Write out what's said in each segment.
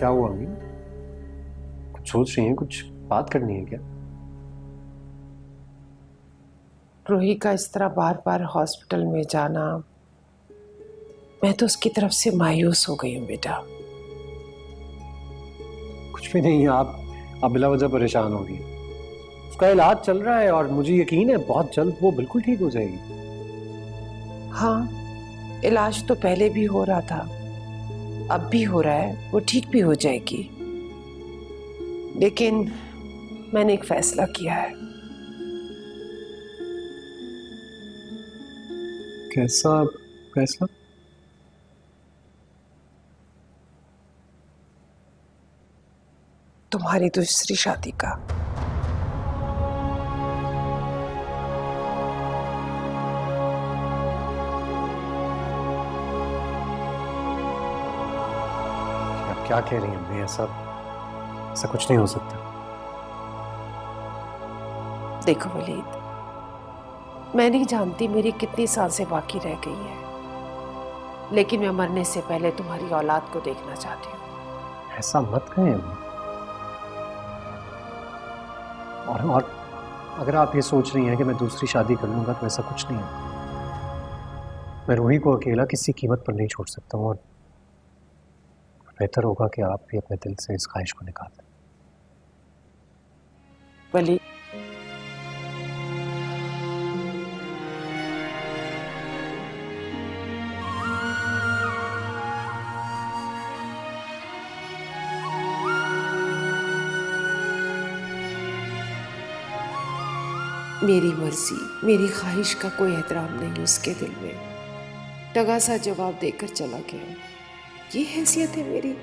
क्या हुआ अम्मी? कुछ सोच रही हैं? कुछ बात करनी है क्या? रूही का इस तरह बार बार हॉस्पिटल में जाना, मैं तो उसकी तरफ से मायूस हो गई हूँ बेटा। कुछ भी नहीं, आप बिला वजह परेशान हो रही हैं। उसका इलाज चल रहा है और मुझे यकीन है बहुत जल्द वो बिल्कुल ठीक हो जाएगी। हाँ, इलाज तो पहले भी हो रहा था, अब भी हो रहा है, वो ठीक भी हो जाएगी। लेकिन मैंने एक फैसला किया है। कैसा फैसला? तुम्हारी दूसरी शादी का। आप क्या कह रही हैं अम्मी? ऐसा ऐसा कुछ नहीं हो सकता। देखो वलीद, मैं नहीं जानती मेरी कितनी सांसें बाकी रह गई है, लेकिन मैं मरने से पहले तुम्हारी औलाद को देखना चाहती हूँ। ऐसा मत कहें अम्मी। और अगर आप ये सोच रही हैं कि मैं दूसरी शादी कर लूंगा तो ऐसा कुछ नहीं है। मैं रूही को अकेला किसी कीमत पर नहीं छोड़ सकता हूँ, और बेहतर होगा कि आप भी अपने दिल से इस ख्वाहिश को निकाल दें। वलीद, मेरी मर्जी, मेरी ख्वाहिश का कोई एहतराम नहीं उसके दिल में। टगा सा जवाब देकर चला गया। ये हैसियत है मेरी,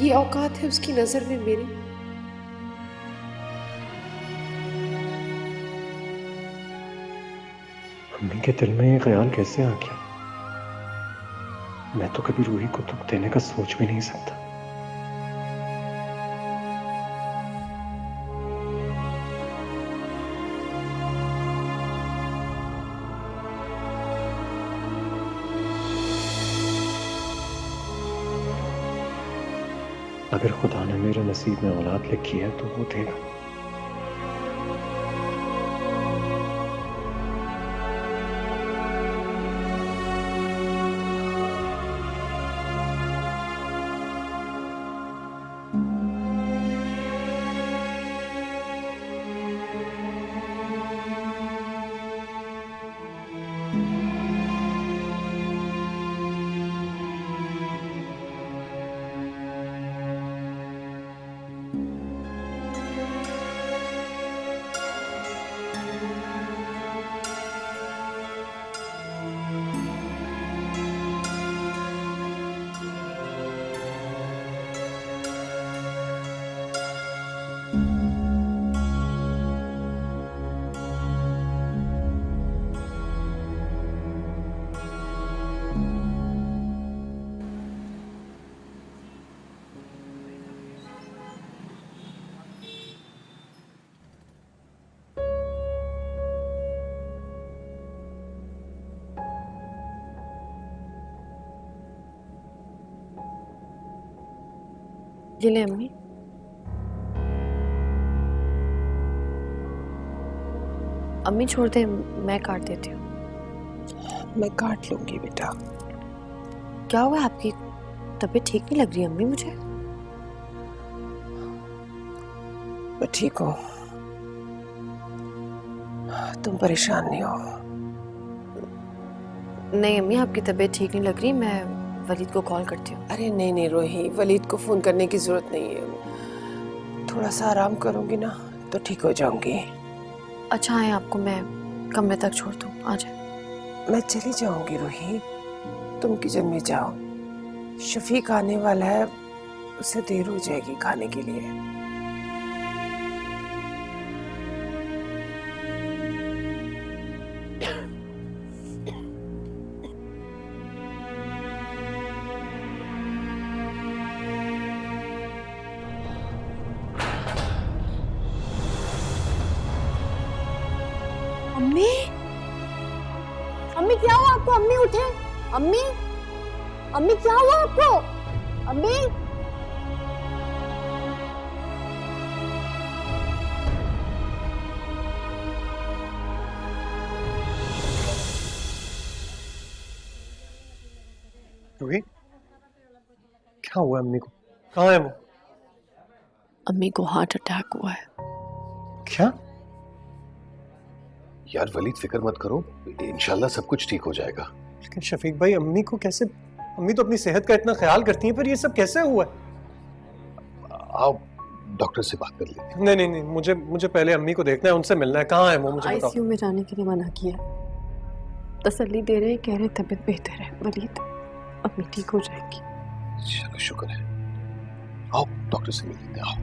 ये औकात है उसकी नजर में मेरी। अम्मी के दिल में ये ख्याल कैसे आ गया? मैं तो कभी रूही को दुख देने का सोच भी नहीं सकता। अगर खुदा ने मेरे नसीब में औलाद लिखी है तो वो देगा। ये ले अम्मी। अम्मी छोड़ दे, मैं काट देती हूँ। मैं काट लूंगी बेटा। क्या हुआ, आपकी तबीयत ठीक नहीं लग रही अम्मी मुझे? मैं ठीक हूँ, तुम परेशान नहीं हो। नहीं अम्मी, आपकी तबीयत ठीक नहीं लग रही, मैं वलीद को कॉल करती हूँ। अरे नहीं नहीं रोही, वलीद को फोन करने की जरूरत नहीं है। थोड़ा सा आराम करूंगी ना तो ठीक हो जाऊंगी। अच्छा है, आपको मैं कमरे तक छोड़ दूँ, आ जाए। मैं चली जाऊंगी रोही, तुम किचन में जाओ। शफीक आने वाला है, उसे देर हो जाएगी खाने के लिए। अम्मी, अम्मी क्या हुआ आपको? अम्मी उठे, अम्मी, अम्मी क्या हुआ आपको? अम्मी, क्या हुआ अम्मी को? कहाँ है वो? अम्मी को हार्ट अटैक हुआ है। क्या? यार वलीद फिक्र मत करो, इंशाल्लाह सब कुछ ठीक हो जाएगा। लेकिन शफीक भाई अम्मी को कैसे, अम्मी तो अपनी सेहत का इतना ख्याल करती हैं, पर ये सब कैसे हुआ? आओ डॉक्टर से बात कर लेते नहीं नहीं नहीं, मुझे पहले अम्मी को देखना है, उनसे मिलना है। कहाँ है वो, मुझे बताओ। आईसीयू में जाने के लिए मना किया, तसल्ली दे रहे हैं, कह रहे हैं तबीयत बेहतर है वलीद, अम्मी ठीक हो जाएगी। हैं। चलो शुक्र है, आओ डॉक्टर से मिल लेते हैं, आओ।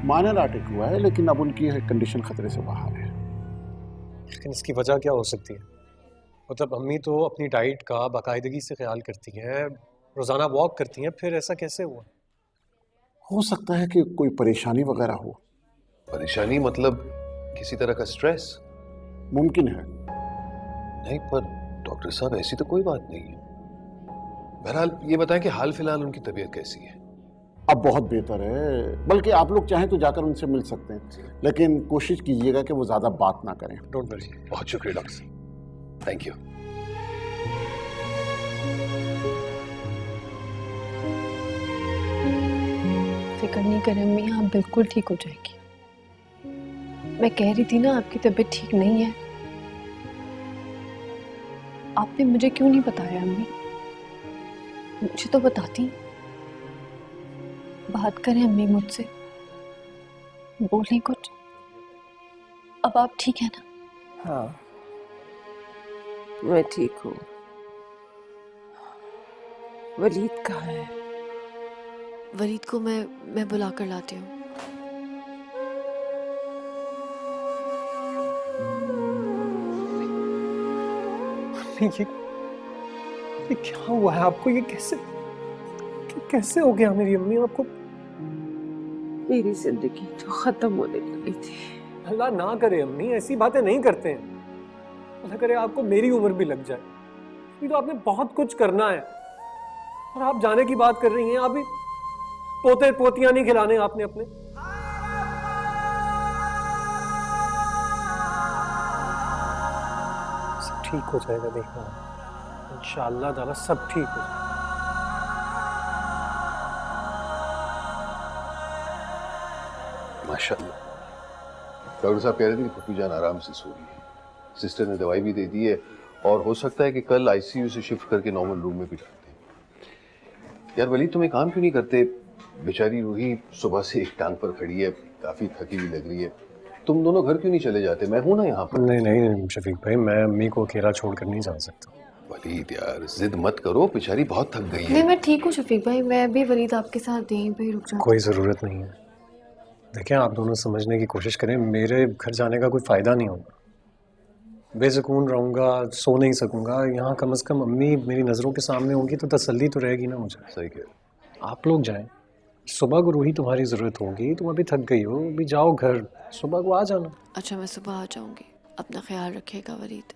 माइनर अटैक हुआ है, लेकिन अब उनकी कंडीशन खतरे से बाहर है। लेकिन इसकी वजह क्या हो सकती है? मतलब अम्मी तो अपनी डाइट का बाकायदगी से ख्याल करती हैं, रोज़ाना वॉक करती हैं, फिर ऐसा कैसे हुआ? हो सकता है कि कोई परेशानी वगैरह हो। परेशानी मतलब किसी तरह का स्ट्रेस? मुमकिन है। नहीं पर डॉक्टर साहब ऐसी तो कोई बात नहीं है। बहरहाल ये बताएं कि हाल फिलहाल उनकी तबीयत कैसी है? अब बहुत बेहतर है, बल्कि आप लोग चाहें तो जाकर उनसे मिल सकते हैं, लेकिन कोशिश कीजिएगा कि वो ज़्यादा बात ना करें। Don't worry. बहुत शुक्रिया डॉक्टर साहब, थैंक यू। फिक्र नहीं करें अम्मी, आप बिल्कुल ठीक हो जाएगी। मैं कह रही थी ना आपकी तबीयत ठीक नहीं है, आपने मुझे क्यों नहीं बताया अम्मी? मुझे तो बताती। बात करें अम्मी मुझसे, बोलें कुछ। अब आप ठीक है ना? हाँ, मैं ठीक हूँ। वलीद कहाँ है? वलीद को मैं बुला कर लाती हूँ। ये क्या हुआ है आपको? ये कैसे हो गया मेरी अम्मी? आपको मेरी जिंदगी तो खत्म होने लगी थी। अल्लाह ना करे अम्मी, ऐसी बातें नहीं करते हैं। अल्लाह करे आपको मेरी उम्र भी लग जाए। ये तो आपने बहुत कुछ करना है, और आप जाने की बात कर रही हैं। अभी पोते पोतियां नहीं खिलाने आपने अपने। सब ठीक हो जाएगा, देखना इंशाअल्लाह ताला सब ठीक हो जाएगा। माशाल्लाह। डॉक्टर साहब कह रहे थे कि पप्पू जान आराम से सो रही है, सिस्टर ने दवाई भी दे दी है, और हो सकता है कि कल आईसीयू से शिफ्ट करके नॉर्मल रूम में भी डाल दें। यार वलीद तुम एक काम क्यों नहीं करते? बेचारी रूही सुबह से एक टांग पर खड़ी है, काफी थकी हुई लग रही है। तुम दोनों घर क्यों नहीं चले जाते? मैं हूं ना यहाँ पर। नहीं नहीं शफीक भाई, मैं अम्मी को अकेला छोड़कर नहीं जा सकता। वलीद यार जिद मत करो, बेचारी बहुत थक गई है। नहीं मैं ठीक हूँ शफीक भाई, मैं भी वलीद आपके साथ यहीं पे ही रुक जाऊँ। कोई ज़रूरत नहीं है। देखें आप दोनों समझने की कोशिश करें, मेरे घर जाने का कोई फ़ायदा नहीं होगा। बेसुकून रहूँगा, सो नहीं सकूँगा। यहाँ कम से कम अम्मी मेरी नज़रों के सामने होंगी तो तसल्ली तो रहेगी ना मुझे। सही कह रहे। आप लोग जाएं, सुबह को रूही तुम्हारी ज़रूरत होगी। तुम अभी थक गई हो, अभी जाओ घर, सुबह को आ जाना। अच्छा मैं सुबह आ जाऊँगी, अपना ख्याल रखिएगा वलीद।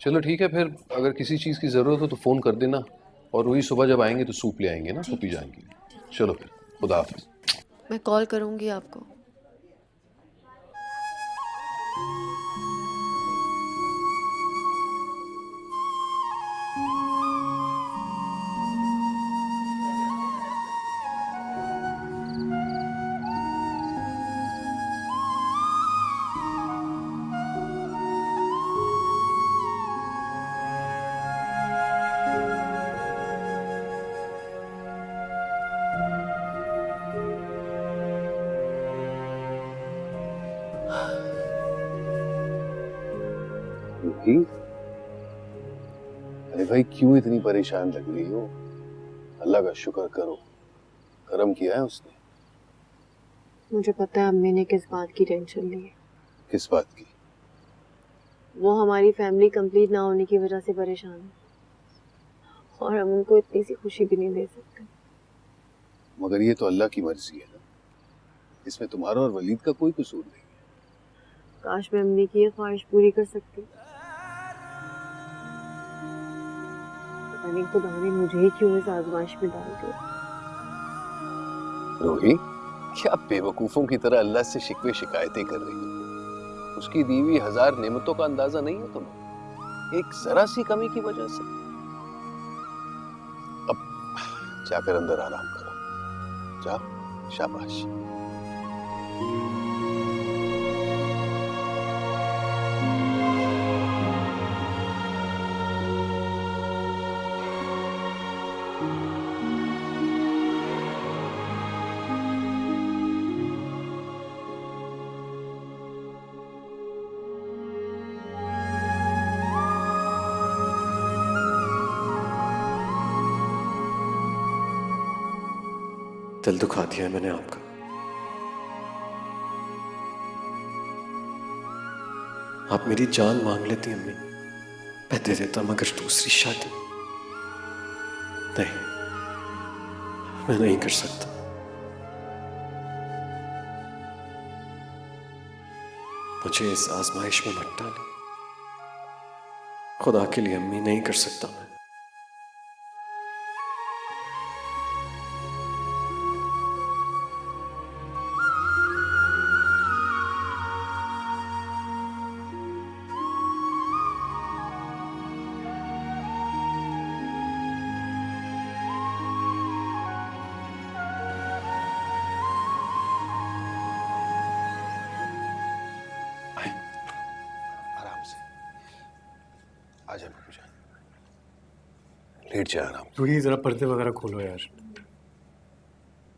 चलो ठीक है फिर, अगर किसी चीज़ की ज़रूरत हो तो फ़ोन कर देना, और रूही सुबह जब आएंगे तो सूप ले आएंगे ना पपी जान के लिए। चलो फिर, खुदा हाफिज़। मैं कॉल करूँगी आपको। रूही, अरे भाई क्यों इतनी परेशान लग रही हो? अल्लाह का शुक्र करो, करम किया है उसने। मुझे पता है अम्मी ने किस बात की टेंशन ली है। किस बात की? वो हमारी फैमिली कंप्लीट ना होने की वजह से परेशान है, और हम उनको इतनी सी खुशी भी नहीं दे सकते। मगर ये तो अल्लाह की मर्जी है ना, इसमें तुम्हारा और वलीद का कोई कसूर नहीं। काश मैं अम्मी की ये ख्वाहिश पूरी कर सकती। पता नहीं खुदा ने मुझे ही क्यों इस आजमाइश में डाल दिया। रूही, क्या बेवकूफों की तरह अल्लाह से शिकवे शिकायतें कर रही हो? उसकी दी हुई 1000 नेमतों का अंदाजा नहीं है तुम्हें, एक जरा सी कमी की वजह से। अब जाकर अंदर आराम करो, जाओ, शाबाश। दिल दुखा दिया है मैंने आपका। आप मेरी जान मांग लेती अम्मी, मैं दे देता, मगर दूसरी शादी नहीं, मैं नहीं कर सकता। मुझे इस आजमाइश में मत डालें, खुदा के लिए अम्मी, नहीं कर सकता मैं। आराम से आ जाए पूजा, लेट जाए आराम से। रूही जरा पर्दे वगैरह खोलो यार,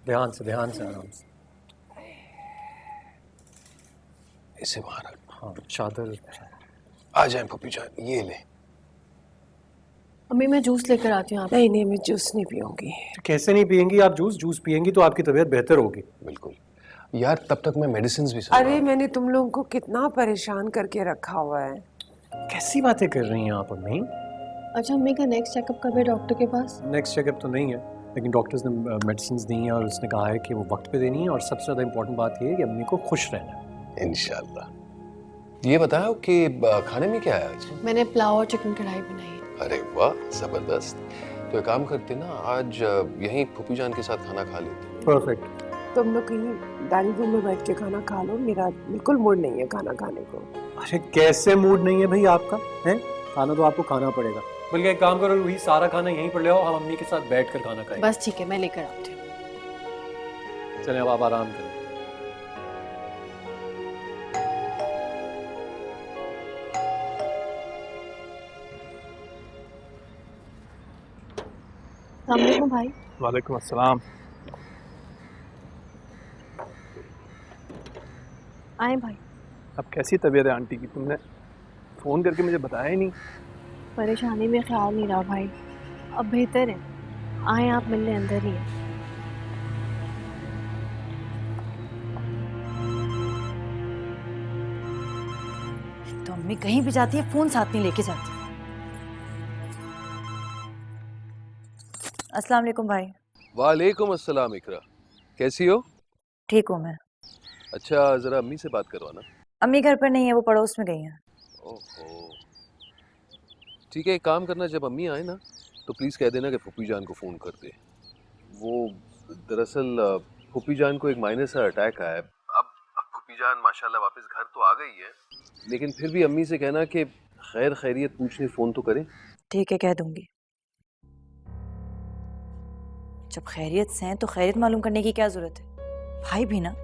ध्यान से आराम से। इसे वहां रख। हाँ, चादर। आ जाए पप्पी जान, ये ले। अम्मी मैं जूस लेकर आती हूँ। आप नहीं नहीं, मैं जूस नहीं पीऊंगी। कैसे नहीं पियेंगी आप जूस? जूस पियेंगी तो आपकी तबीयत बेहतर होगी। बिल्कुल यार, तब तक मैं मेडिसिन भी अरे मैंने तुम लोगों को कितना परेशान करके रखा हुआ है। कैसी बातें कर रही हैं आप अम्मी? अच्छा, अम्मी का नेक्स्ट चेकअप कब है डॉक्टर के पास? नेक्स्ट चेकअप तो नहीं है, लेकिन डॉक्टर्स ने मेडिसिन दी हैं और उसने कहा है कि वो वक्त पे देनी है, और सबसे ज़्यादा इम्पोर्टेंट बात ये है कि अम्मी को खुश रहना है। इंशाल्लाह। ये बताओ कि खाने में क्या है आज? मैंने पुलाव और चिकन कढ़ाई बनाई है। अरे वाह, जबरदस्त। तो एक काम करते ना, आज यहीं फूफी जान के साथ खाना खा लेते। परफेक्ट। तुम लोग कहीं डाइनिंग रूम में बैठ के खाना खा लो, मेरा बिल्कुल मूड नहीं है खाना खाने को। अरे कैसे मूड नहीं है भाई आपका? है खाना तो आपको खाना पड़ेगा। बल्कि एक काम करो रूही, सारा खाना यहीं पर ले आओ, हम अम्मी के साथ बैठ कर खाना खाएंगे। बस ठीक है, मैं लेकर आती हूँ। चलें, अब आप आराम करें। अस्सलाम वालेकुम भाई। वालेकुम अस्सलाम। आए भाई। अब कैसी तबीयत है आंटी की? तुमने फ़ोन करके मुझे बताया ही नहीं। परेशानी में ख्याल नहीं रहा भाई, अब बेहतर है। आए आप मिलने, अंदर ही है। तो अम्मी कहीं भी जाती है फोन साथ नहीं लेके जाती। अस्सलाम वालेकुम भाई। वालेकुम अस्सलाम इकरा, कैसी हो? ठीक हूँ मैं। अच्छा, जरा अम्मी से बात करवाना। अम्मी घर पर नहीं है, वो पड़ोस में गई हैं। ओहो, ठीक है, एक काम करना, जब अम्मी आए ना तो प्लीज़ कह देना कि फूफी जान को फ़ोन कर दे। वो दरअसल फूफी जान को एक माइनर सा अटैक आया है। अब फूफी जान माशाल्लाह वापस घर तो आ गई है, लेकिन फिर भी अम्मी से कहना कि खैर खैरियत पूछने फ़ोन तो करें। ठीक है, कह दूंगी। जब खैरियत से हैं तो खैरियत मालूम करने की क्या जरूरत है, भाई भी ना।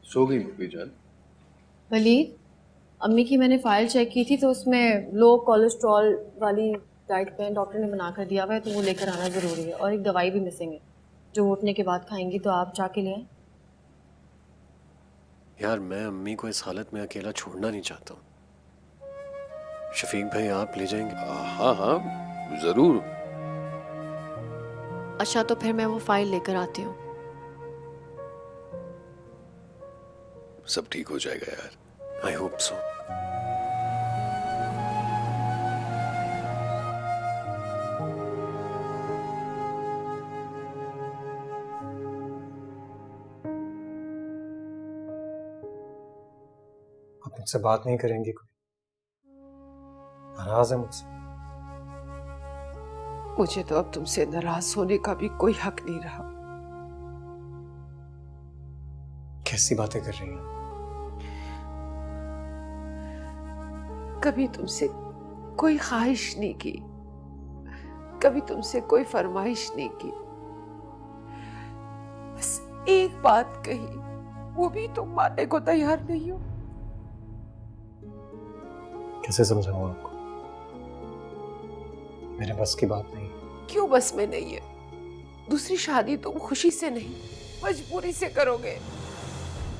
सो गई फूफी जान? वलीद, अम्मी की मैंने फ़ाइल चेक की थी तो उसमें लो कोलेस्ट्रॉल वाली डाइट प्लान डॉक्टर ने बना कर दिया हुआ है, तो वो लेकर आना ज़रूरी है। और एक दवाई भी मिसिंग है जो उठने के बाद खाएंगी, तो आप जाके ले आएं। यार मैं अम्मी को इस हालत में अकेला छोड़ना नहीं चाहता हूँ। शफीक भाई आप ले जाएंगे? हाँ हाँ ज़रूर। अच्छा, तो फिर मैं वो फ़ाइल लेकर आती हूँ। सब ठीक हो जाएगा यार। I hope so. मुझसे बात नहीं करेंगी? कोई नाराज है मुझसे? मुझे तो अब तुमसे नाराज होने का भी कोई हक नहीं रहा। कैसी बातें कर रही हैं? कभी तुमसे कोई ख्वाहिश नहीं की, कभी तुमसे कोई फरमाइश नहीं की, बस एक बात कही, वो भी तुम मानने को तैयार नहीं हो। कैसे समझाऊं आपको? मेरे बस की बात नहीं। क्यों बस में नहीं है? दूसरी शादी तुम खुशी से नहीं, मजबूरी से करोगे।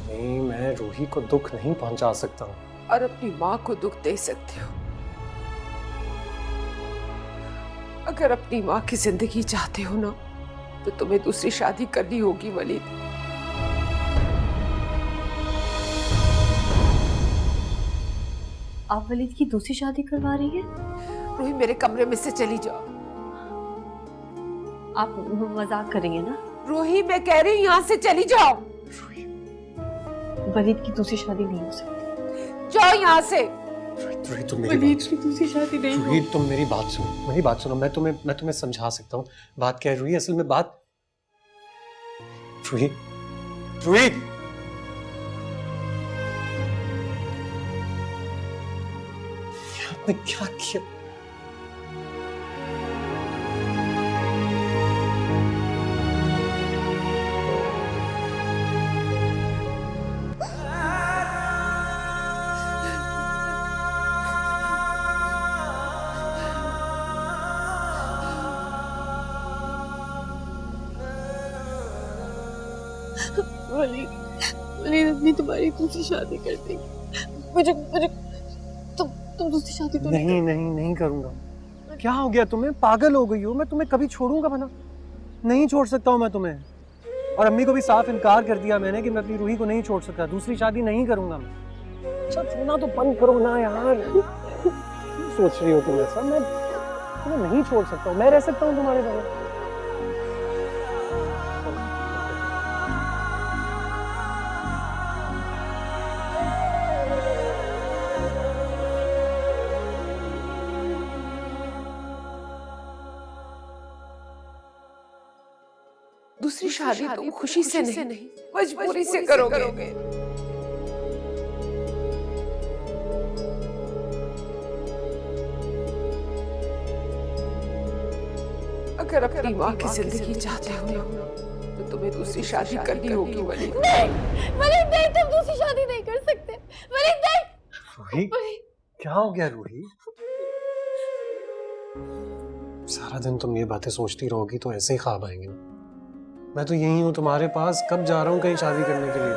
नहीं, मैं रूही को दुख नहीं पहुंचा सकता हूँ। और अपनी माँ को दुख दे सकते हो। अगर अपनी माँ की जिंदगी चाहते हो ना, तो तुम्हें दूसरी शादी करनी होगी वलीद। आप वलीद की दूसरी शादी करवा रही है? रूही, मेरे कमरे में से चली जाओ। आप मजाक कर रही हैं ना? रूही, मैं कह रही हूँ यहाँ से चली जाओ। वलीद की दूसरी शादी नहीं हो सकती। जाओ यहाँ से। रूही, तुम मेरी वलीद बात की दूसरी शादी नहीं रूही, तुम मेरी बात सुनो, मेरी बात सुनो। मैं तुम्हें समझा सकता हूँ। बात क्या है रूही? असल में बात रूही, रूही, आपने क्या किया? वलीद, वलीद अपनी तुम्हारी दूसरी शादी कर देगी। मुझे तुम दूसरी शादी तो नहीं नहीं नहीं करूंगा। क्या हो गया तुम्हें? पागल हो गई हो? मैं तुम्हें कभी छोड़ूंगा भला? नहीं छोड़ सकता हूँ मैं तुम्हें। और अम्मी को भी साफ इनकार कर दिया मैंने कि मैं अपनी रूही को नहीं छोड़ सकता। दूसरी शादी नहीं करूंगा मैं। अच्छा, सोना तो बंद करो ना यार। सोच रही हो तुम ऐसा? मैं तुम्हें नहीं छोड़ सकता हूँ। मैं रह सकता हूँ तुम्हारे बगैर? दूसरी शादी तुम खुशी से नहीं, मजबूरी से करोगे। अगर अपनी माँ की जिंदगी चाहते हो ना, तो तुम्हें दूसरी शादी करनी होगी वलीद। वलीद नहीं, तुम दूसरी शादी नहीं कर सकते। वलीद नहीं। रूही, क्या हो गया रूही? सारा दिन तुम ये बातें सोचती रहोगी तो ऐसे ही ख्वाब आएंगे। मैं तो यही हूँ तुम्हारे पास। कब जा रहा हूँ कहीं शादी करने के लिए?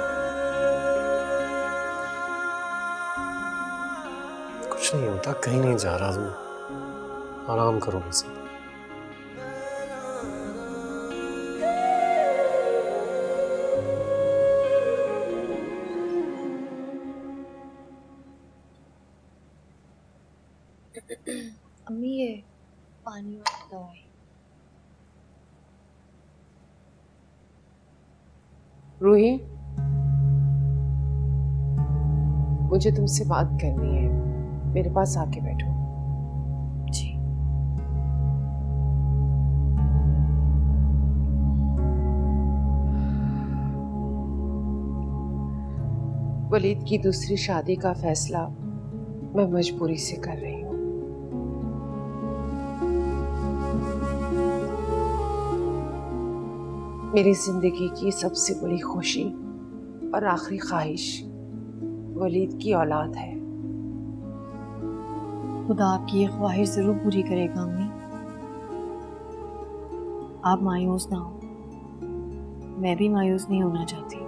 कुछ नहीं होता, कहीं नहीं जा रहा। तुम आराम करो बस। अम्मी, ये पानी और दवाई। रूही, मुझे तुमसे बात करनी है। मेरे पास आके बैठो। जी। वलीद की दूसरी शादी का फैसला मैं मजबूरी से कर रही हूँ। मेरी जिंदगी की सबसे बड़ी खुशी और आखिरी ख्वाहिश वलीद की औलाद है। खुदा आपकी ये ख्वाहिश जरूर पूरी करेगा अम्मी। आप मायूस ना हो। मैं भी मायूस नहीं होना चाहती।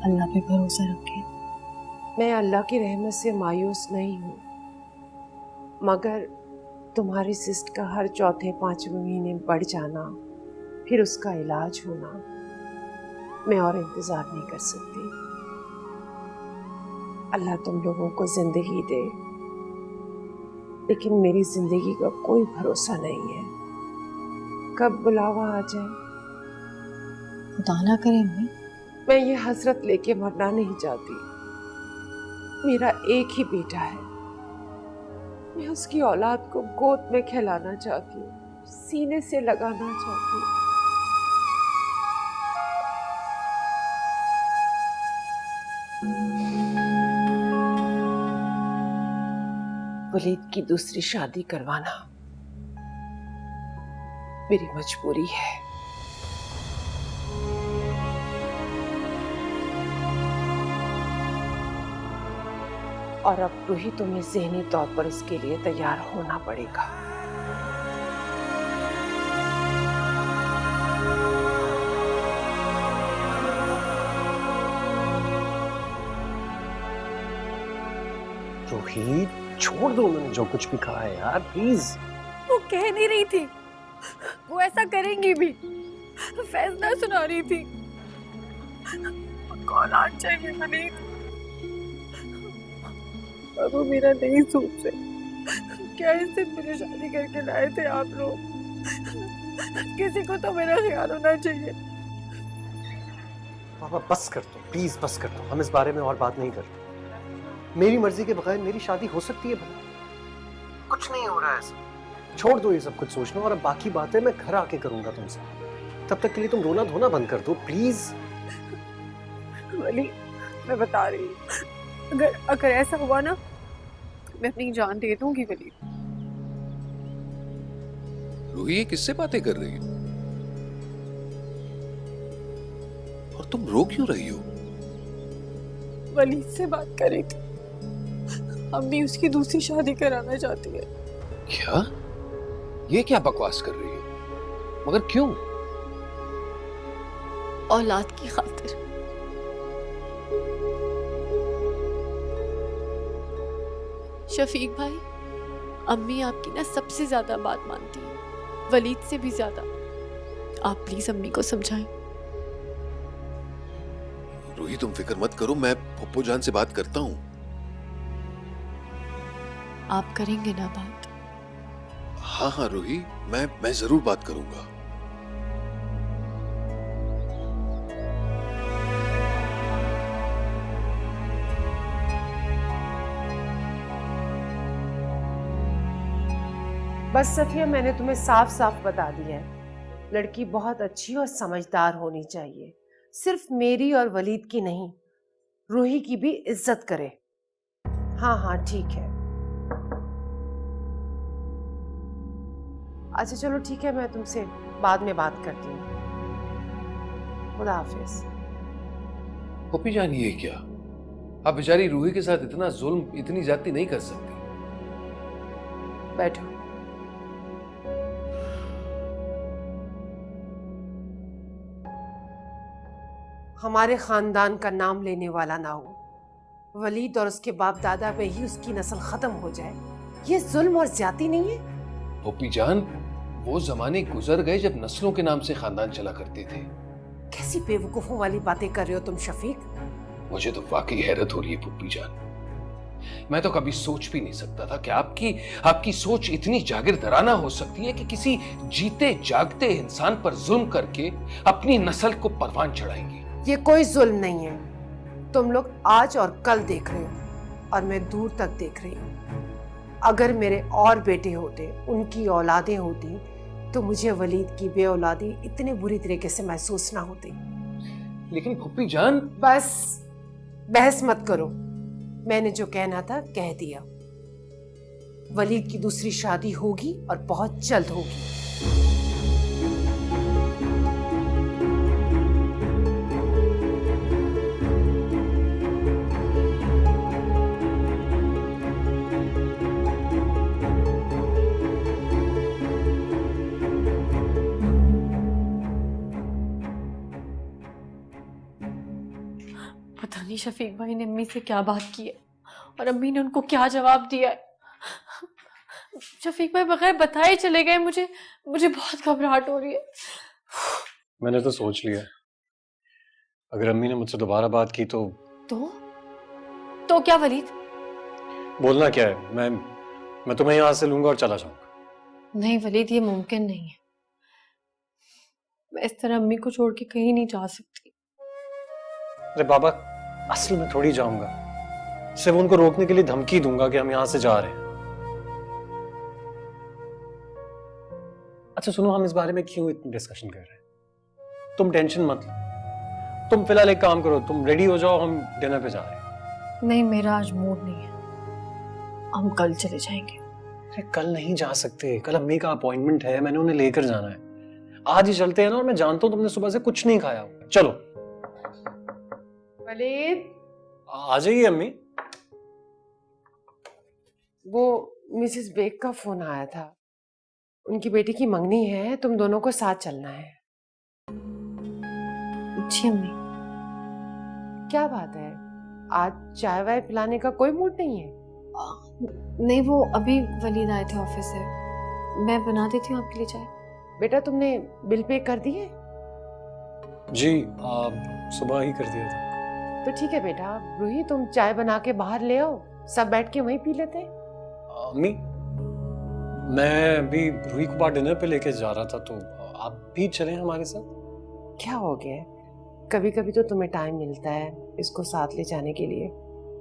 अल्लाह पे भरोसा रखें। मैं अल्लाह की रहमत से मायूस नहीं हूँ, मगर तुम्हारी सिस्ट का हर चौथे पांचवें महीने बढ़ जाना, फिर उसका इलाज होना, मैं और इंतजार नहीं कर सकती। अल्लाह तुम लोगों को जिंदगी दे, लेकिन मेरी जिंदगी का कोई भरोसा नहीं है। कब बुलावा आ जाए। खुदा ना करे अम्मी। मैं ये हसरत लेके मरना नहीं चाहती। मेरा एक ही बेटा है, मैं उसकी औलाद को गोद में खिलाना चाहती हूँ, सीने से लगाना चाहती हूँ। वलीद की दूसरी शादी करवाना मेरी मजबूरी है। और अब रूही तुम्हें ज़हनी तौर पर उसके लिए तैयार होना पड़ेगा। रोहित, छोड़ दो, मैंने जो कुछ भी कहा है यार, प्लीज। वो कह नहीं रही थी, वो ऐसा करेंगी भी, फैसला सुना रही थी। कौन आज चाहिए वलीद, अब वो मेरा नहीं सोच रहे। क्या इससे मुझे शादी करके लाए थे आप लोग? किसी को तो मेरा ख्याल होना चाहिए। पापा बस कर दो, प्लीज बस कर दो, हम इस बारे में और बात नहीं करते। मेरी मर्जी के बगैर मेरी शादी हो सकती है भला? कुछ नहीं हो रहा है ऐसा। छोड़ दो ये सब कुछ सोचना, और अब बाकी बातें मैं घर आके करूंगा तुमसे। तब तक के लिए तुम रोना धोना बंद कर दो प्लीज। वली, मैं बता रही हूँ, अगर ऐसा हुआ ना, मैं अपनी जान दे दूंगी वली। रूही किससे बातें कर रही है? और तुम रो क्यों रही हो? वली से बात करी थी, अम्मी उसकी दूसरी शादी कराना चाहती है। क्या? ये क्या बकवास कर रही है? मगर क्यों? औलाद की खातिर। शफीक भाई, अम्मी आपकी ना सबसे ज्यादा बात मानती है, वलीद से भी ज्यादा। आप प्लीज अम्मी को समझाएं। रूही तुम फिक्र मत करो, मैं पप्पू जान से बात करता हूँ। आप करेंगे ना बात? हाँ हाँ रूही, मैं जरूर बात करूंगा। बस सफिया, मैंने तुम्हें साफ साफ बता दिया है, लड़की बहुत अच्छी और समझदार होनी चाहिए, सिर्फ मेरी और वलीद की नहीं, रूही की भी इज्जत करे। हाँ हाँ ठीक है। अच्छा चलो ठीक है, मैं तुमसे बाद में बात करती हूँ। खुदा हाफिज। पप्पी जान ये क्या? आप बेचारी रूही के साथ इतना जुल्म, इतनी ज्यादती नहीं कर सकती। बैठो। हमारे खानदान का नाम लेने वाला ना हो, वलीद और उसके बाप दादा पे ही उसकी नस्ल खत्म हो जाए, ये जुल्म और ज्यादती नहीं है? पप्पी जान, वो जमाने गुजर गए जब नस्लों के नाम से खानदान चला करते थे। कैसी बेवकूफों वाली बातें कर रहे हो तुम शफीक। मुझे तो वाकई हैरत हो रही है पप्पी जान। मैं तो कभी सोच भी नहीं सकता था कि आपकी सोच इतनी जागीरदाराना हो सकती है कि किसी जीते जागते इंसान पर जुल्म करके अपनी नस्ल को परवान चढ़ाएंगी। ये कोई जुल्म नहीं है, तुम लोग आज और कल देख रहे हो और मैं दूर तक देख रही हूँ। अगर मेरे और बेटे होते, उनकी औलादें होती, तो मुझे वलीद की बे औलादी इतने बुरी तरीके से महसूस ना होती। लेकिन पप्पी जान, बस बहस मत करो, मैंने जो कहना था कह दिया। वलीद की दूसरी शादी होगी और बहुत जल्द होगी। पता नहीं शफीक भाई ने अम्मी से क्या बात की है और अम्मी ने उनको क्या जवाब दिया है। शफीक भाई बगैर बताए चले गए। मुझे बहुत घबराहट हो रही है। मैंने तो सोच लिया, अगर अम्मी ने मुझसे दोबारा बात की तो क्या वलीद? बोलना क्या है, मैं तुम्हें यहाँ से लूंगा और चला जाऊंगा। नहीं वलीद, ये मुमकिन नहीं है। मैं इस तरह अम्मी को छोड़ के कहीं नहीं जा सकती। अरे बाबा, असल में थोड़ी जाऊंगा, सिर्फ उनको रोकने के लिए धमकी दूंगा कि हम यहां से जा रहे हैं। अच्छा सुनो, हम इस बारे में क्यों इतनी डिस्कशन कर रहे हैं? तुम टेंशन मत लो, तुम फिलहाल एक काम करो, तुम रेडी हो जाओ, हम डिनर पे जा रहे हैं। नहीं, मेरा आज मूड नहीं है, हम कल चले जाएंगे। अरे कल नहीं जा सकते, कल अम्मी का अपॉइंटमेंट है, मैंने उन्हें लेकर जाना है। आज ही चलते हैं ना, और मैं जानता हूँ तुमने सुबह से कुछ नहीं खाया होगा। चलो। वलीद, आ जाइए अम्मी। वो मिसेस बेग का फोन आया था, उनकी बेटी की मंगनी है, तुम दोनों को साथ चलना है। जी अम्मी। क्या बात है, आज चाय वाय पिलाने का कोई मूड नहीं है? नहीं, वो अभी वलीद आए थे ऑफिस से, मैं बना देती हूँ आपके लिए चाय। बेटा तुमने बिल पे कर दिए? जी सुबह ही कर दिया था। तो ठीक है बेटा, रूही तुम चाय बना के बाहर ले आओ, सब बैठ के वहीं पी लेते हैं। अम्मी, मैं अभी रूही को बाहर डिनर पे लेके जा रहा था, तो आप भी चलें हमारे साथ। क्या हो गया, कभी कभी तो तुम्हें टाइम मिलता है इसको साथ ले जाने के लिए,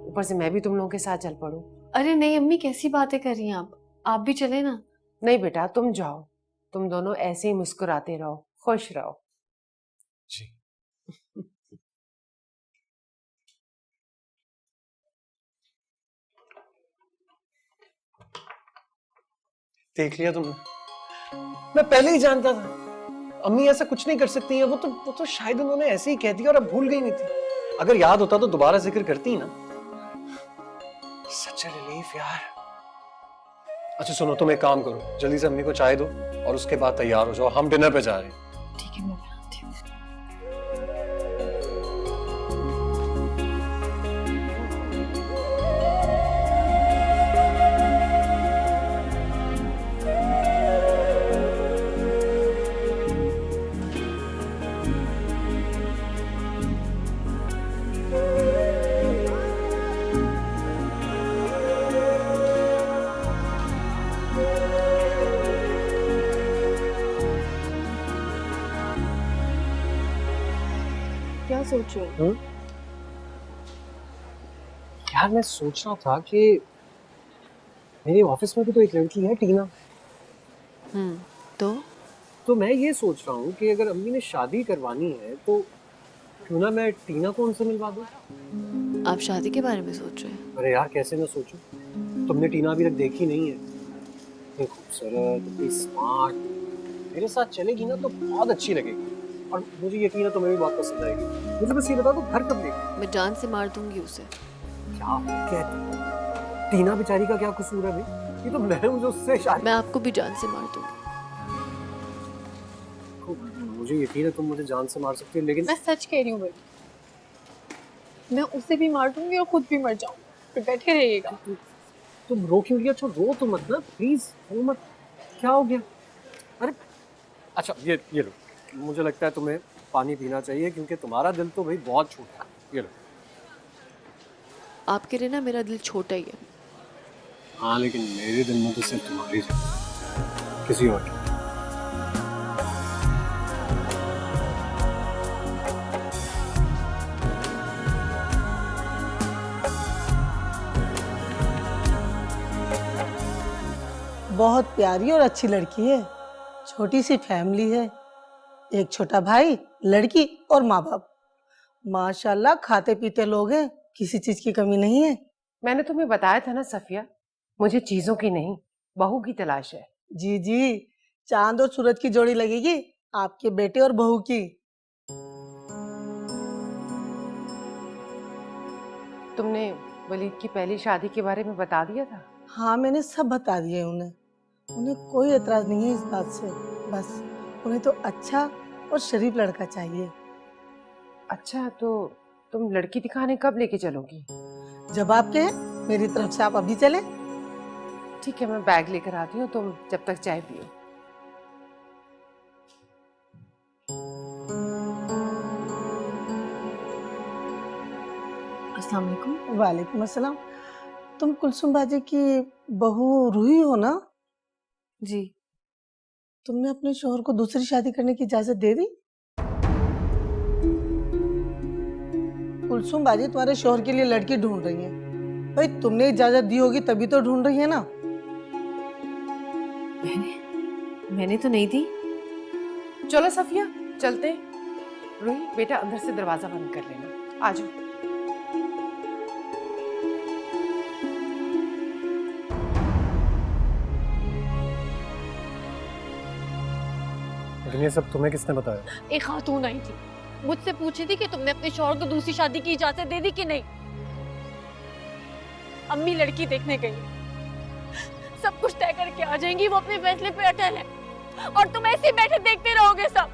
ऊपर से मैं भी तुम लोगों के साथ चल पड़ूं। अरे नहीं अम्मी, कैसी बातें कर रही हैं आप भी चले ना। नहीं बेटा तुम जाओ, तुम दोनों ऐसे ही मुस्कुराते रहो, खुश रहो। जी। देख लिया तुमने, मैं पहले ही जानता था अम्मी ऐसा कुछ नहीं कर सकती है। वो तो शायद उन्होंने ऐसे ही कह दिया और अब भूल गई नहीं थी। अगर याद होता तो दोबारा जिक्र करती ना। सच रिलीफ यार। अच्छा सुनो, तुम एक काम करो, जल्दी से अम्मी को चाय दो और उसके बाद तैयार हो जाओ, हम डिनर पे जा रहे हैं। ठीक है, मैं बनाती हूँ। क्या सोच रहे हो? यार मैं सोच रहा था कि मेरे ऑफिस में भी तो एक लड़की है, टीना। तो मैं ये सोच रहा हूँ कि अगर अम्मी ने शादी करवानी है तो क्यों ना मैं टीना को उनसे मिलवा दूँ। आप शादी के बारे में सोच रहे हैं? अरे यार कैसे ना सोचूं, तुमने टीना अभी तक देखी नहीं है। इतनी खूबसूरत, इतनी स्मार्ट, मेरे साथ चलेगी ना तो बहुत अच्छी लगेगी, और मुझे यकीन है तुम्हें भी बहुत पसंद आएगी। मुझे बस ये बता दो, घर कब लेगी? मैं जान से मार दूंगी उसे। क्या कहती हो? टीना बेचारी का क्या कसूर है भाई? ये तो मैं हूं जो उससे शादी। मैं आपको भी जान से मार दूंगी। मुझे यकीन है तुम मुझे जान से मार सकती हो, लेकिन मैं सच कह रही हूँ भाई, मैं उसे भी मार दूंगी और खुद भी मर जाऊंगी। फिर बैठे रहिएगा। तुम रो क्यों रही हो? अच्छा रो तो मत ना प्लीज, रो मत। क्या हो गया? अरे अच्छा ये लो, मुझे लगता है तुम्हें पानी पीना चाहिए क्योंकि तुम्हारा दिल तो भाई बहुत छोटा है। ये लो। आपके लिए ना मेरा दिल छोटा ही है। हाँ लेकिन मेरे दिल में तो सिर्फ तुम्हारी जगह, किसी और की। बहुत प्यारी और अच्छी लड़की है, छोटी सी फैमिली है, एक छोटा भाई, लड़की और माँ बाप। माशाल्लाह खाते पीते लोग हैं, किसी चीज की कमी नहीं है। मैंने तुम्हें बताया था ना सफिया, मुझे चीजों की नहीं बहू की तलाश है। जी जी, चांद और सूरज की जोड़ी लगेगी आपके बेटे और बहू की। तुमने वलीद की पहली शादी के बारे में बता दिया था? हाँ मैंने सब बता दिया है उन्हें कोई एतराज नहीं है इस बात से। बस उन्हें तो अच्छा और शरीफ लड़का चाहिए। अच्छा तो तुम लड़की दिखाने कब लेके चलोगी? जब आप कहें, मेरी तरफ से आप अभी चले। ठीक है, मैं बैग लेकर आती हूँ, तुम जब तक चाय पियो। अस्सलाम वालेकुम। वालेकुम अस्सलाम। तुम कुलसुम बाजी की बहू रूही हो ना? जी। तुमने अपने शोहर को दूसरी शादी करने की इजाजत दे दी? कुलसुम बाजी तुम्हारे शोहर के लिए लड़की ढूंढ रही है, भाई तुमने इजाजत दी होगी तभी तो ढूंढ रही है ना। मैंने तो नहीं दी। चलो सफिया चलते हैं। रूही बेटा अंदर से दरवाजा बंद कर लेना। आजो। लेकिन ये सब तुम्हें किसने बताया? एक खातून आई थी, मुझसे पूछी थी कि तुमने अपने शौहर को दूसरी शादी की इजाजत दे दी कि नहीं। अम्मी लड़की देखने गई, सब कुछ तय करके आ जाएंगी, वो अपने फैसले पे अटल है और तुम ऐसे ही बैठे देखते रहोगे सब।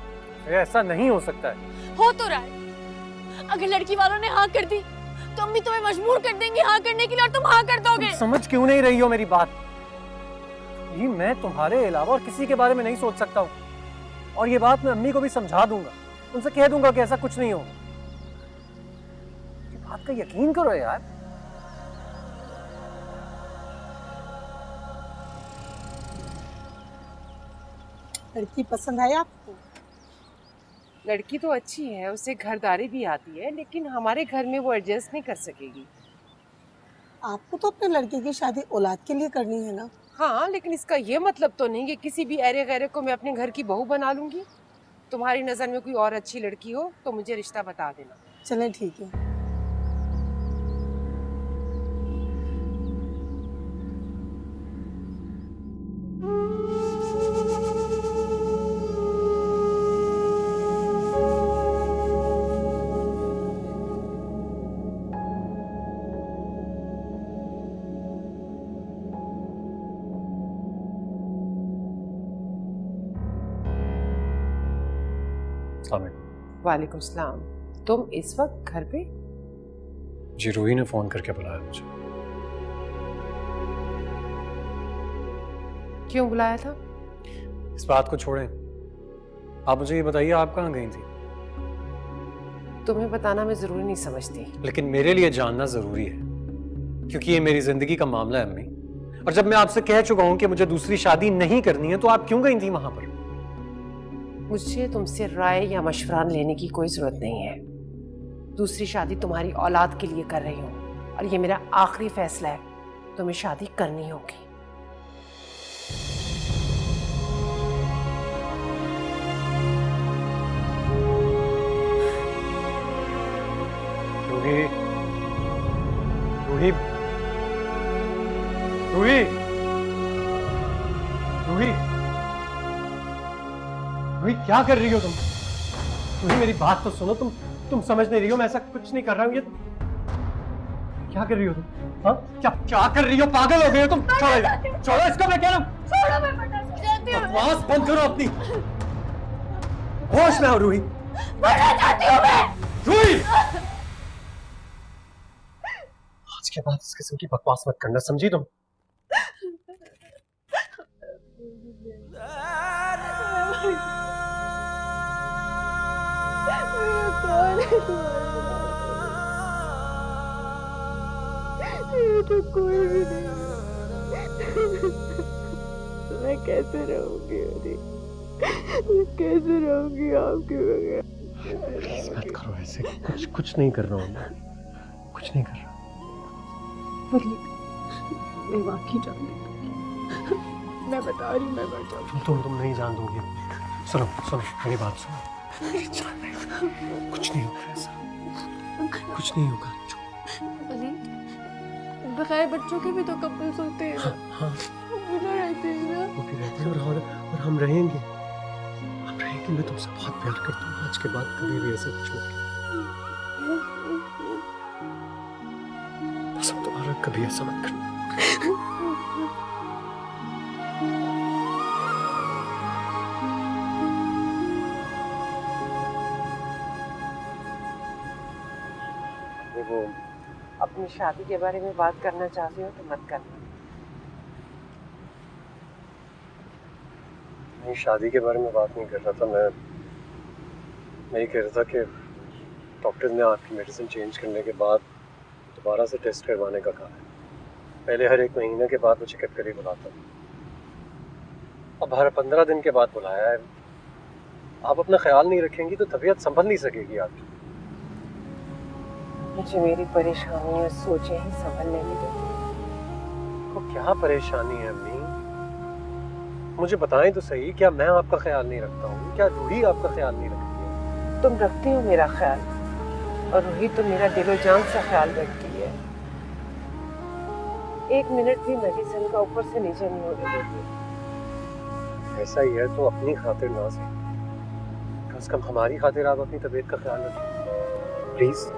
ये ऐसा नहीं हो सकता है। हो तो रहा है। अगर लड़की वालों ने हाँ कर दी तो अम्मी तुम्हें मजबूर कर देंगी हाँ करने के लिए और तुम हाँ कर दोगे। तुम समझ क्यों नहीं रही हो मेरी बात? ये मैं तुम्हारे अलावा और किसी के बारे में नहीं सोच सकता हूँ, और ये बात मैं अम्मी को भी समझा दूंगा, उनसे कह दूंगा कि ऐसा कुछ नहीं हो। ये बात का यकीन करो यार। लड़की पसंद है आपको? लड़की तो अच्छी है, उसे घरदारी भी आती है, लेकिन हमारे घर में वो एडजस्ट नहीं कर सकेगी। आपको तो अपने लड़के की शादी औलाद के लिए करनी है ना। हाँ, लेकिन इसका ये मतलब तो नहीं कि किसी भी ऐरे गैरे को मैं अपने घर की बहू बना लूंगी। तुम्हारी नजर में कोई और अच्छी लड़की हो तो मुझे रिश्ता बता देना। चलें ठीक है। वालेकुम सलाम। तुम इस वक्त घर पे? जी रूही ने फोन करके बुलाया मुझे। क्यों बुलाया था? इस बात को छोड़ें, आप मुझे ये बताइए आप कहाँ गई थी? तुम्हें बताना मैं जरूरी नहीं समझती। लेकिन मेरे लिए जानना जरूरी है, क्योंकि ये मेरी जिंदगी का मामला है अम्मी। और जब मैं आपसे कह चुका हूं कि मुझे दूसरी शादी नहीं करनी है, तो आप क्यों गई थी वहां पर? मुझे तुमसे राय या मशवरा लेने की कोई जरूरत नहीं है। दूसरी शादी तुम्हारी औलाद के लिए कर रही हूँ और ये मेरा आखिरी फैसला है। तुम्हें शादी करनी होगी। रूही, रूही, रूही, रूही, रूही, क्या कर रही हो तुम? रूही मेरी बात तो सुनो, तुम समझ नहीं रही हो, मैं ऐसा कुछ नहीं कर रहा हूँ। ये क्या कर रही हो तुम? हाँ, क्या कर रही हो? पागल हो गई हो तुम? छोड़ो इसको, मैं कह रहा हूँ। छोड़ो, मैं पटक जाती हूँ। बकवास बंद करो अपनी। होश में आओ रूही। पटक जाती हूँ मैं। रूही, आज के बाद इस किस्म की बकवास मत करना, समझी तुम? तो कोई भी नहीं। मैं कैसे रहूंगी? कैसे रहूंगी आपके बगैर? प्लीज मत करो ऐसे। कुछ नहीं कर रहा हूँ मैं, कुछ नहीं कर रहा। मैं वाकई जान दूंगी। मैं बता रही हूँ, मैं मर जाऊंगी। तुम नहीं जान दोगे। सुनो मेरी बात सुनो। कुछ नहीं होगा ऐसा, कुछ नहीं होगा। बगैर बच्चों के भी तो कपल्स होते हैं। हाँ, वो भी रहते हैं ना। वो भी रहते हैं और हम रहेंगे। मैं तुमसे बहुत प्यार करता हूँ। आज के बाद कभी भी ऐसा कुछ मत बस अब दोबारा कभी ऐसा मत करना। वो अपनी शादी के बारे में बात करना चाहते हो तो मत करना। नहीं, शादी के बारे में बात नहीं कर रहा था मैं ये कह रहा था कि डॉक्टर ने आपकी मेडिसिन चेंज करने के बाद दोबारा से टेस्ट करवाने का कहा है। पहले हर 1 महीने के बाद वो चेकअप के लिए बुलाता है, अब हर 15 दिन के बाद बुलाया है। आप अपना ख्याल नहीं रखेंगी तो तबीयत संभल नहीं सकेगी आपकी। अपने मुझे मेरी परेशानी और सोचें ही संभलने नहीं देती। तो क्या परेशानी है अम्मी? मुझे बताएं तो सही, क्या मैं आपका ख्याल नहीं रखता हूँ? क्या रूही आपका ख्याल नहीं रखती है? तुम रखती हो मेरा ख्याल, और रूही तो मेरा दिलो जान से ख्याल रखती है। एक मिनट भी मेडिसिन का ऊपर से नीचे नहीं होने देती। ऐसा ही है तो अपनी खातिर ना सही, कम से कम हमारी खातिर आप अपनी तबीयत का ख्याल रखें प्लीज।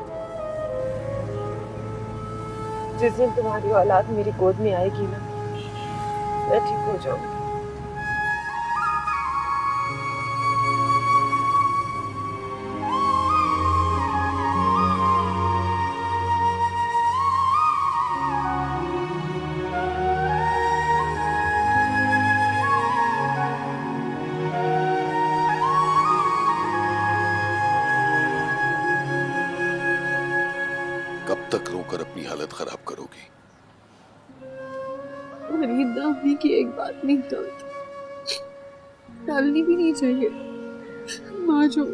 जिस दिन तुम्हारी औलाद मेरी गोद में आएगी ना, मैं ठीक हो जाऊंगी। कब तक रोकर अपनी हालत खराब करोगी? वलीद, अम्मी की एक बात नहीं टालती, टालनी भी नहीं चाहिए, माँ जो,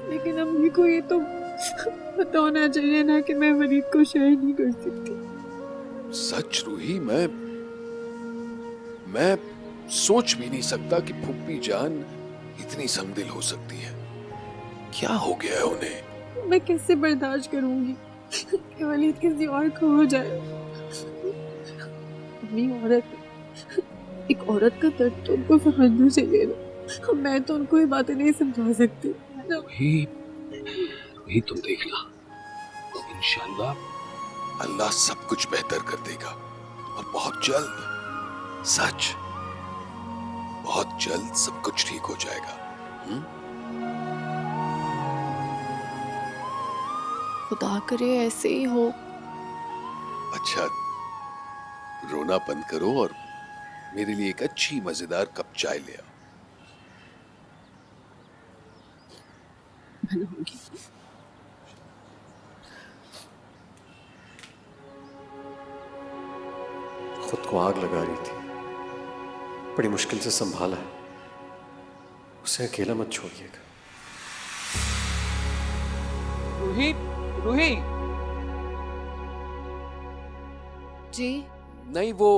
लेकिन अम्मी को ये तो पता होना चाहिए ना कि मैं वलीद को शेयर नहीं कर सकती। सच रूही, मैं सोच भी नहीं सकता कि फूफी जान इतनी समदिल हो सकती है। क्या हो गया है उन्हें? मैं कैसे बर्दाश्त करूंगी कि वलीद किसी और को हो जाए। अम्मी एक औरत का दर्द तो उनको समझना चाहिए ना, मैं तो उनको ये बातें नहीं समझा सकती। वही तुम देखना, इंशाल्लाह अल्लाह सब कुछ बेहतर कर देगा, और बहुत जल्द, सच बहुत जल्द सब कुछ ठीक हो जाएगा। खुदा करे ऐसे ही हो। अच्छा, रोना बंद करो और मेरे लिए एक अच्छी मजेदार कप चाय ले आओ। खुद को आग लगा रही थी, बड़ी मुश्किल से संभाला है, उसे अकेला मत छोड़िएगा। रूही, रूही। जी नहीं, वो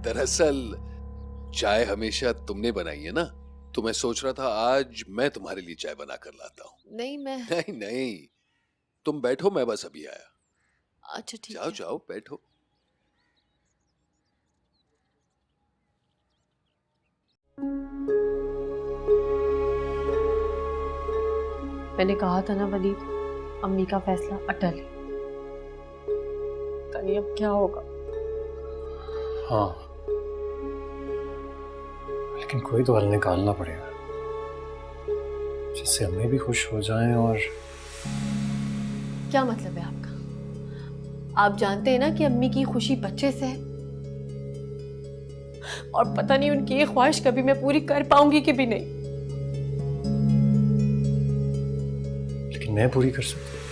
दरअसल चाय हमेशा तुमने बनाई है ना, तो मैं सोच रहा था आज मैं तुम्हारे लिए चाय बना कर लाता हूँ। नहीं, मैं नहीं नहीं, तुम बैठो, मैं बस अभी आया। अच्छा ठीक जाओ है। जाओ बैठो। मैंने कहा था ना वलीद, अम्मी का फैसला अटल है। पता नहीं अब क्या होगा। हाँ, लेकिन कोई तो हल निकालना पड़ेगा जिससे अम्मी भी खुश हो जाएं। और क्या मतलब है आपका? आप जानते हैं ना कि अम्मी की खुशी बच्चे से है, और पता नहीं उनकी ये ख्वाहिश कभी मैं पूरी कर पाऊंगी कि भी नहीं। लेकिन मैं पूरी कर सकती हूँ।